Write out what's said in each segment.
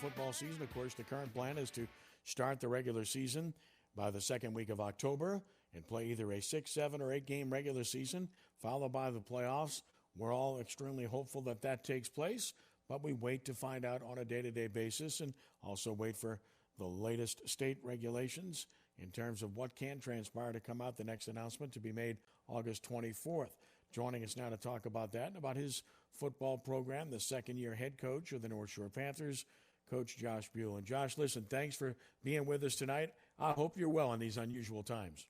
football season. Of course, the current plan is to start the regular season by the second week of October and play either a 6, 7, or 8 game regular season, followed by the playoffs. We're all extremely hopeful that that takes place, but we wait to find out on a day-to-day basis and also wait for the latest state regulations in terms of what can transpire to come out. The next announcement to be made August 24th. Joining us now to talk about that and about his football program, the second-year head coach of the Northshore Panthers, Coach Josh Buelle. And Josh, listen, thanks for being with us tonight. I hope you're well in these unusual times.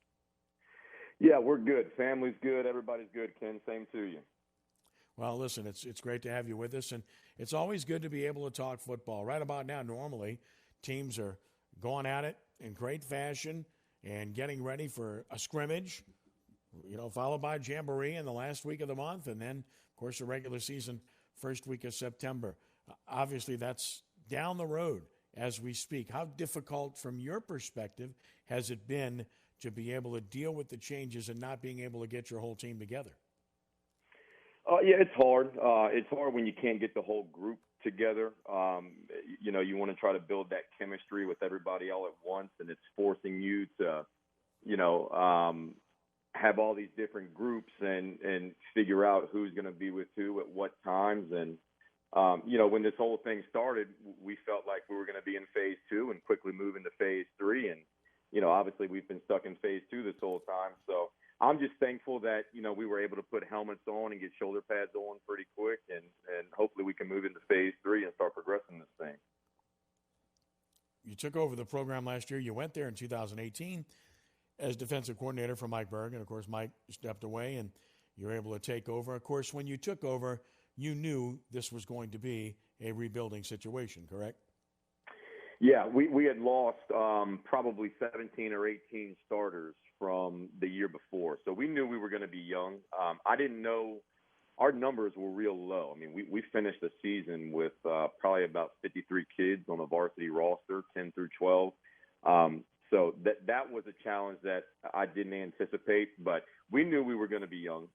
Yeah, we're good. Family's good. Everybody's good, Ken. Same to you. Well, listen, it's great to have you with us, and it's always good to be able to talk football. Right about now, normally, teams are going at it in great fashion and getting ready for a scrimmage, followed by Jamboree in the last week of the month, and then, of course, the regular season first week of September. Obviously, that's down the road as we speak. How difficult, from your perspective, has it been to be able to deal with the changes and not being able to get your whole team together? Yeah, it's hard. It's hard when you can't get the whole group together. You want to try to build that chemistry with everybody all at once, and it's forcing you to, have all these different groups and figure out who's going to be with who at what times. And, when this whole thing started, we felt like we were going to be in phase 2 and quickly move into phase 3. And, obviously we've been stuck in phase 2 this whole time. So I'm just thankful that, we were able to put helmets on and get shoulder pads on pretty quick. And hopefully we can move into phase 3 and start progressing this thing. You took over the program last year. You went there in 2018 as defensive coordinator for Mike Berg. And, of course, Mike stepped away and you were able to take over. Of course, when you took over, you knew this was going to be a rebuilding situation, correct? Yeah, we had lost probably 17 or 18 starters from the year before. So we knew we were going to be young. I didn't know our numbers were real low. I mean, we finished the season with probably about 53 kids on the varsity roster, 10 through 12. So that was a challenge that I didn't anticipate, but we knew we were going to be young.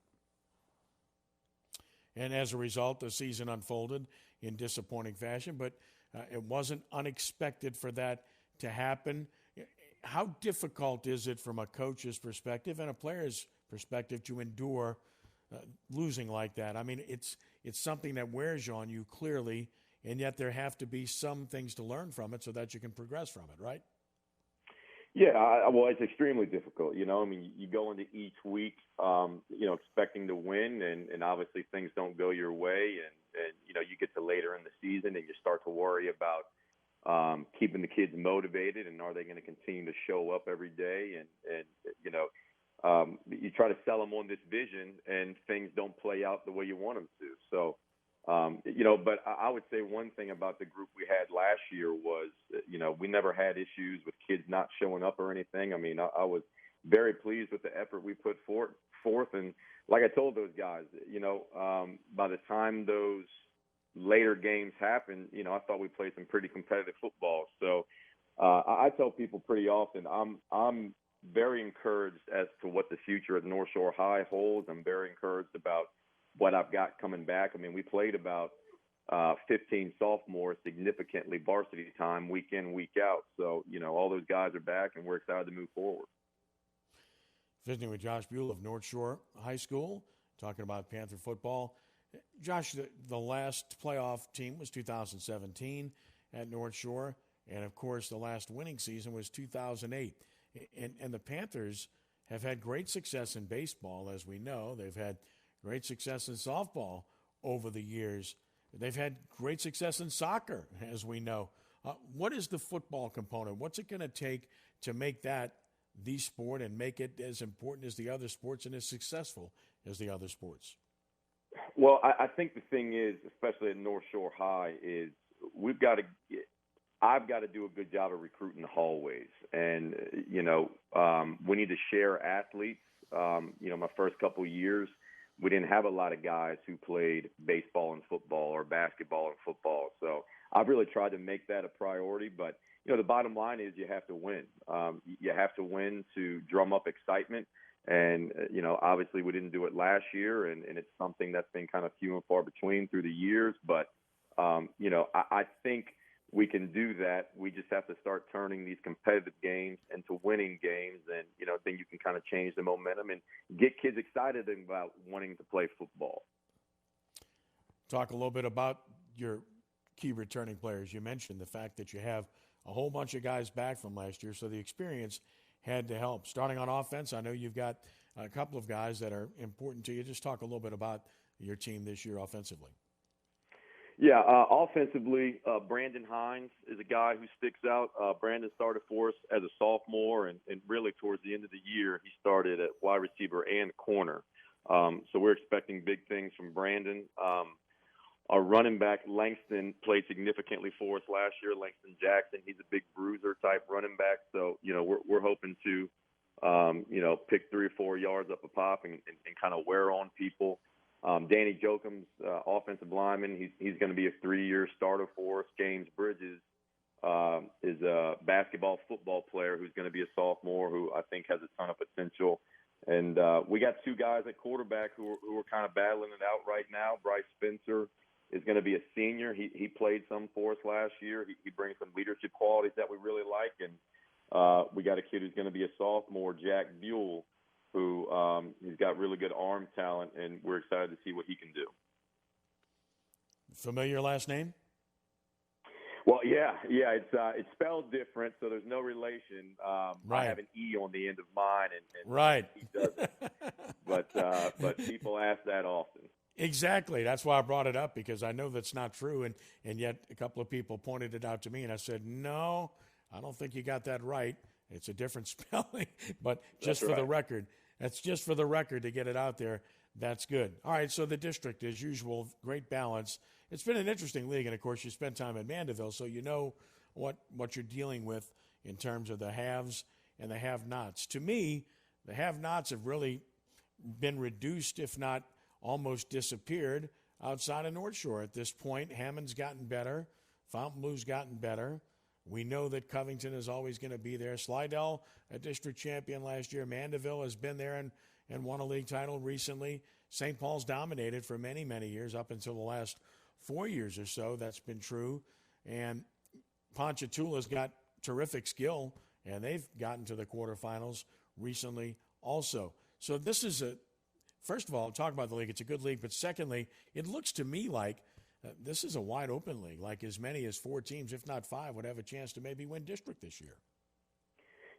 And as a result, the season unfolded in disappointing fashion, but it wasn't unexpected for that to happen. How difficult is it from a coach's perspective and a player's perspective to endure losing like that? I mean, it's something that wears on you clearly, and yet there have to be some things to learn from it so that you can progress from it, right? Yeah, well, it's extremely difficult. I mean, you go into each week, expecting to win, and obviously things don't go your way, and you get to later in the season and you start to worry about keeping the kids motivated and are they going to continue to show up every day, and you try to sell them on this vision and things don't play out the way you want them to. So. But I would say one thing about the group we had last year was, we never had issues with kids not showing up or anything. I mean, I was very pleased with the effort we put forth. And like I told those guys, by the time those later games happened, I thought we played some pretty competitive football. So I tell people pretty often, I'm very encouraged as to what the future at North Shore High holds. I'm very encouraged about what I've got coming back. I mean, we played about 15 sophomores significantly varsity time, week in, week out. So, all those guys are back, and we're excited to move forward. Visiting with Josh Buelle of Northshore High School, talking about Panther football. Josh, the last playoff team was 2017 at Northshore, and, of course, the last winning season was 2008. And the Panthers have had great success in baseball, as we know. They've had great success in softball over the years. They've had great success in soccer, as we know. What is the football component? What's it going to take to make that the sport and make it as important as the other sports and as successful as the other sports? Well, I think the thing is, especially at North Shore High, is I've got to do a good job of recruiting the hallways. And, we need to share athletes. My first couple of years, we didn't have a lot of guys who played baseball and football or basketball and football. So I've really tried to make that a priority. But, the bottom line is you have to win. You have to win to drum up excitement. And, obviously we didn't do it last year, and it's something that's been kind of few and far between through the years. But, I think we can do that. We just have to start turning these competitive games into winning games, and then you can kind of change the momentum and get kids excited about wanting to play football. Talk a little bit about your key returning players. You mentioned the fact that you have a whole bunch of guys back from last year, so the experience had to help. Starting on offense, I know you've got a couple of guys that are important to you. Just talk a little bit about your team this year offensively. Yeah, offensively, Brandon Hines is a guy who sticks out. Brandon started for us as a sophomore, and really towards the end of the year, he started at wide receiver and corner. So we're expecting big things from Brandon. Our running back, Langston, played significantly for us last year. Langston Jackson, he's a big bruiser type running back. So, we're hoping to, pick 3 or 4 yards up a pop and kind of wear on people. Danny Jokums, offensive lineman, he's going to be a 3-year starter for us. James Bridges is a football player who's going to be a sophomore who I think has a ton of potential. And we got 2 guys at quarterback who are kind of battling it out right now. Bryce Spencer is going to be a senior. He played some for us last year. He brings some leadership qualities that we really like. And we got a kid who's going to be a sophomore, Josh Buelle, who he's got really good arm talent, and we're excited to see what he can do. Familiar last name? Well, yeah, it's spelled different, so there's no relation. Right. I have an E on the end of mine, and right. He doesn't. But people ask that often. Exactly. That's why I brought it up, because I know that's not true, and yet a couple of people pointed it out to me, and I said, no, I don't think you got that right. It's a different spelling, but just for the record, that's just for the record to get it out there. That's good. All right, so the district, as usual, great balance. It's been an interesting league, and, of course, you spent time at Mandeville, so you know what you're dealing with in terms of the haves and the have-nots. To me, the have-nots have really been reduced, if not almost disappeared, outside of Northshore at this point. Hammond's gotten better. Fontainebleau's gotten better. We know that Covington is always going to be there. Slidell, a district champion last year. Mandeville has been there and won a league title recently. St. Paul's dominated for many, many years, up until the last 4 years or so. That's been true. And Ponchatoula's got terrific skill, and they've gotten to the quarterfinals recently also. So this is first of all, talk about the league. It's a good league. But secondly, it looks to me like this is a wide-open league, like as many as 4 teams, if not 5, would have a chance to maybe win district this year.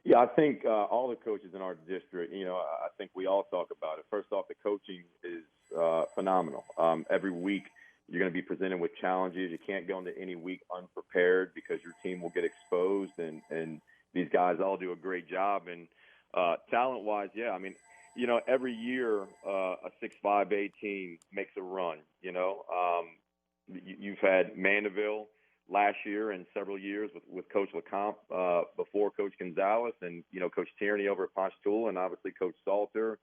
Yeah, I think all the coaches in our district, I think we all talk about it. First off, the coaching is phenomenal. Every week you're going to be presented with challenges. You can't go into any week unprepared because your team will get exposed, and these guys all do a great job. And talent-wise, yeah, I mean, every year a 6-5A team makes a run, You've had Mandeville last year and several years with Coach LeCompte before Coach Gonzalez, and, Coach Tierney over at Ponchatoula, and obviously Coach Salter.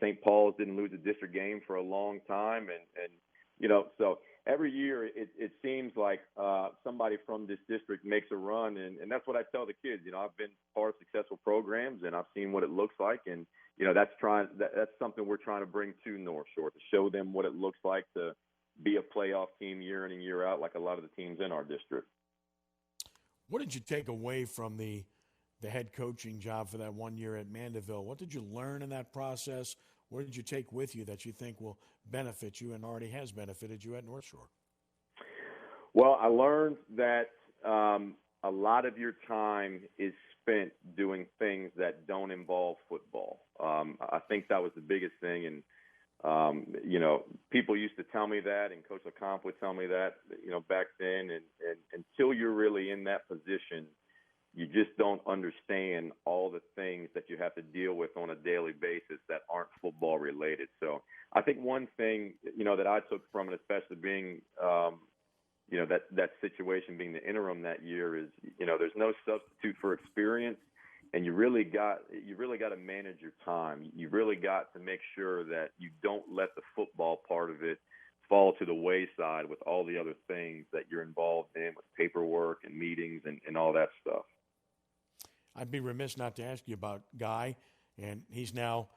St. Paul's didn't lose a district game for a long time. And so every year it seems like somebody from this district makes a run. And that's what I tell the kids. I've been part of successful programs, and I've seen what it looks like. And, that's something we're trying to bring to Northshore, to show them what it looks like to be a playoff team year in and year out, like a lot of the teams in our district. What did you take away from the head coaching job for that 1 year at Mandeville? What did you learn in that process? What did you take with you that you think will benefit you and already has benefited you at Northshore? Well, I learned that a lot of your time is spent doing things that don't involve football. I think that was the biggest thing. And, people used to tell me that, and Coach LeCompte would tell me that, back then. And until you're really in that position, you just don't understand all the things that you have to deal with on a daily basis that aren't football related. So I think one thing, that I took from it, especially being, that situation being the interim that year, is, there's no substitute for experience. And you really got to manage your time. You really got to make sure that you don't let the football part of it fall to the wayside with all the other things that you're involved in, with paperwork and meetings and all that stuff. I'd be remiss not to ask you about Guy, and he's now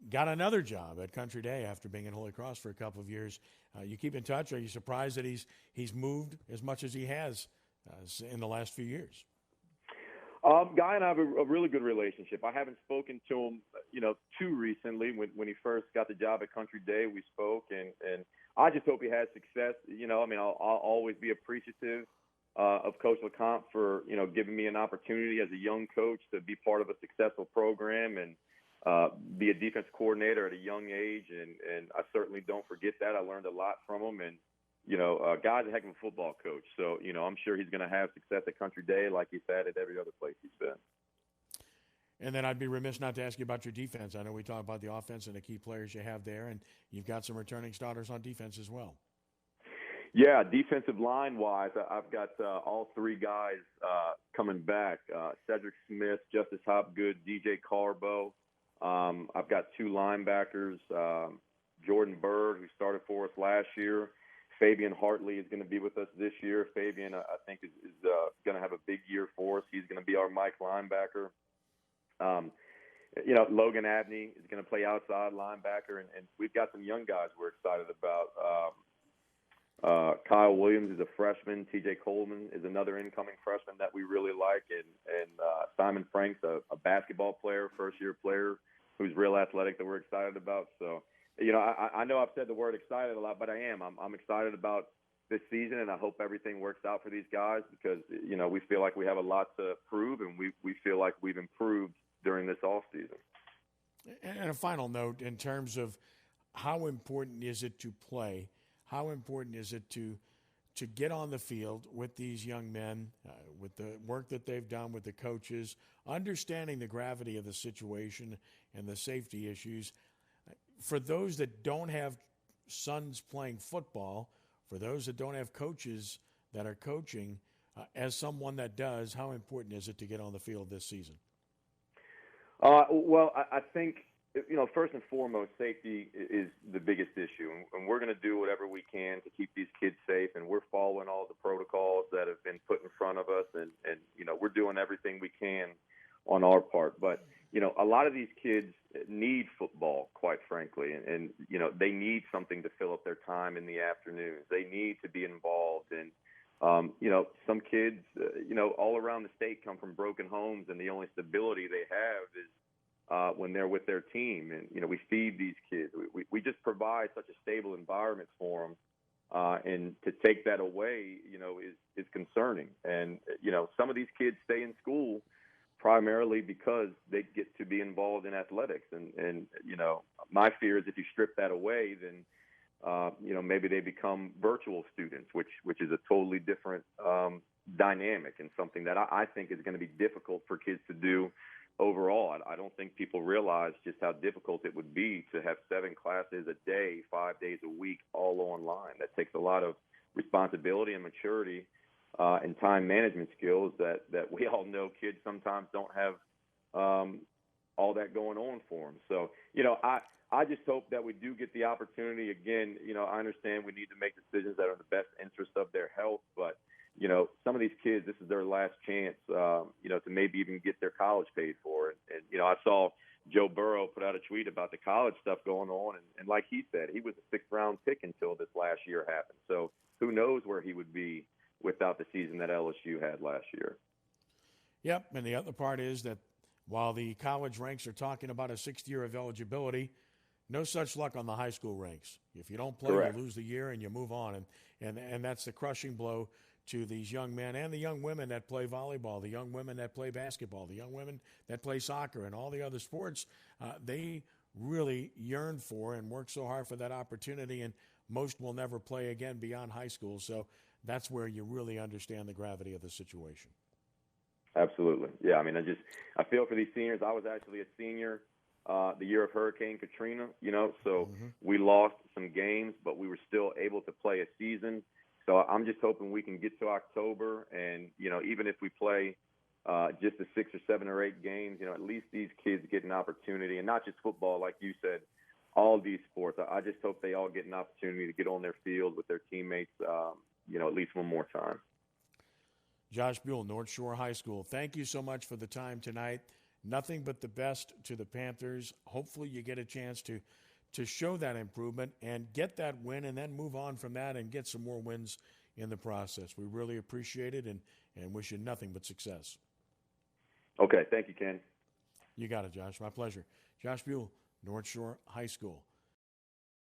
got another job at Country Day after being in Holy Cross for a couple of years. You keep in touch? Are you surprised that he's moved as much as he has in the last few years? Guy and I have a really good relationship. I haven't spoken to him, too recently. When he first got the job at Country Day, we spoke, and I just hope he has success. I'll always be appreciative of Coach LeCompte for, giving me an opportunity as a young coach to be part of a successful program and be a defense coordinator at a young age. And I certainly don't forget that. I learned a lot from him. And, Guy's a heck of a football coach. So, I'm sure he's going to have success at Country Day like he's had at every other place he's been. And then I'd be remiss not to ask you about your defense. I know we talked about the offense and the key players you have there, and you've got some returning starters on defense as well. Yeah, defensive line-wise, I've got all three guys coming back. Cedric Smith, Justice Hopgood, DJ Carbo. I've got two linebackers, Jordan Bird, who started for us last year. Fabian Hartley is going to be with us this year. Fabian, I think, is going to have a big year for us. He's going to be our Mike linebacker. Logan Abney is going to play outside linebacker, and we've got some young guys we're excited about. Kyle Williams is a freshman. TJ Coleman is another incoming freshman that we really like, and Simon Franks, a basketball player, first-year player who's real athletic that we're excited about. So, I know I've said the word excited a lot, but I am. I'm excited about this season, and I hope everything works out for these guys because, we feel like we have a lot to prove, and we feel like we've improved during this offseason. And a final note in terms of how important is it to play? How important is it to get on the field with these young men, with the work that they've done with the coaches, understanding the gravity of the situation and the safety issues? For those that don't have sons playing football, for those that don't have coaches that are coaching, as someone that does, how important is it to get on the field this season? Well, I think, first and foremost, safety is the biggest issue, and we're going to do whatever we can to keep these kids safe, and we're following all the protocols that have been put in front of us, and we're doing everything we can on our part. But, a lot of these kids need football, quite frankly, and they need something to fill up their time in the afternoons. They need to be involved, and some kids, all around the state come from broken homes, and the only stability they have is when they're with their team. And, we feed these kids. We just provide such a stable environment for them. And to take that away, is concerning. And, some of these kids stay in school primarily because they get to be involved in athletics. And my fear is if you strip that away, then maybe they become virtual students, which is a totally different dynamic and something that I think is going to be difficult for kids to do overall. I don't think people realize just how difficult it would be to have 7 classes a day, 5 days a week, all online. That takes a lot of responsibility and maturity and time management skills that we all know kids sometimes don't have all that going on for them. So, I just hope that we do get the opportunity. Again, I understand we need to make decisions that are in the best interest of their health, but, some of these kids, this is their last chance, to maybe even get their college paid for. And I saw Joe Burrow put out a tweet about the college stuff going on, and like he said, he was a 6th-round pick until this last year happened. So who knows where he would be without the season that LSU had last year. Yep, and the other part is that while the college ranks are talking about a 6th year of eligibility, no such luck on the high school ranks. If you don't play, Correct. You lose the year and you move on. And that's the crushing blow to these young men and the young women that play volleyball, the young women that play basketball, the young women that play soccer and all the other sports. They really yearn for and work so hard for that opportunity, and most will never play again beyond high school. So that's where you really understand the gravity of the situation. Absolutely. Yeah, I feel for these seniors. I was actually a senior the year of Hurricane Katrina, so we lost some games, but we were still able to play a season. So I'm just hoping we can get to October and, even if we play just the 6 or 7 or 8 games, at least these kids get an opportunity, and not just football, like you said, all these sports. I just hope they all get an opportunity to get on their field with their teammates, at least one more time. Josh Buelle, Northshore High School, thank you so much for the time tonight. Nothing but the best to the Panthers. Hopefully you get a chance to show that improvement and get that win and then move on from that and get some more wins in the process. We really appreciate it and wish you nothing but success. Okay. Thank you, Ken. You got it, Josh. My pleasure. Josh Buelle, Northshore High School.